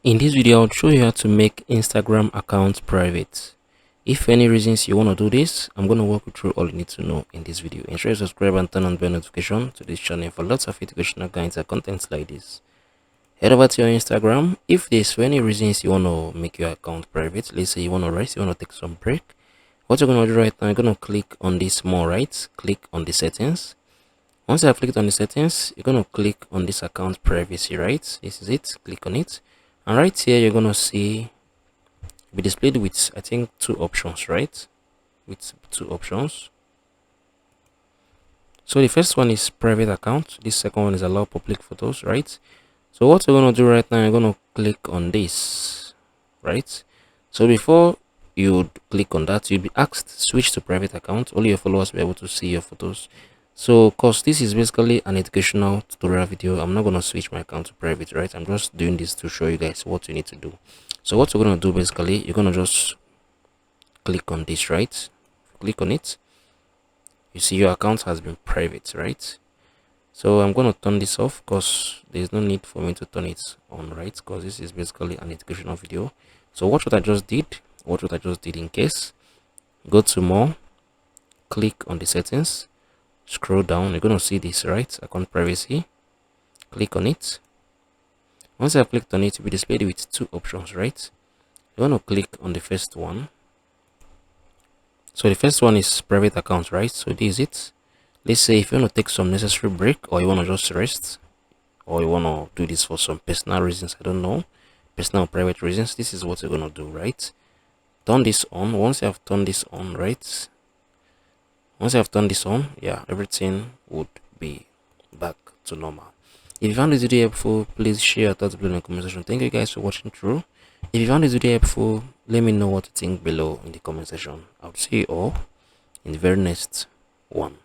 In this video, I'll show you how to make Instagram account private. If for any reasons you want to do this, I'm going to walk you through all you need to know in this video. Ensure you subscribe and turn on bell notification to this channel for lots of educational guides and contents like this. Head over to your Instagram. If there's for any reasons you want to make your account private, let's say you want to rest, you want to take some break, what you're going to do right now, you're going to click on this more, right? Click on the settings. Once you have clicked on the settings, you're going to click on this account privacy, right? This is it. Click on it. And right here, you're going to see be displayed with, I think, two options, right? With two options. So the first one is private account. This second one is allow public photos, right? So what you're going to do right now, you're going to click on this, right? So before you click on that, you'll be asked switch to private account. Only your followers will be able to see your photos. So cause this is basically an educational tutorial video, I'm not going to switch my account to private, right? I'm just doing this to show you guys what you need to do. So what you're going to do, basically, you're going to just click on this, right? Click on it. You see your account has been private, right? So I'm going to turn this off because there's no need for me to turn it on, right? Because this is basically an educational video. So watch what I just did. Watch what I just did in case. Go to more. Click on the settings. Scroll down. You're going to see this, right? Account privacy. Click on it. Once I've clicked on it, you'll be displayed with two options, right? You're going to click on the first one. So the first one is private account, right? So this is it. Let's say if you want to take some necessary break, or you want to just rest, or you want to do this for some personal reasons, I don't know, personal or private reasons, this is what you're going to do, right? Turn this on. Once you have turned this on, right? Once you have turned this on, yeah, everything would be back to normal. If you found this video helpful, please share your thoughts below in the comment section. Thank you guys for watching through. If you found this video helpful, let me know what you think below in the comment section. I'll see you all in the very next one.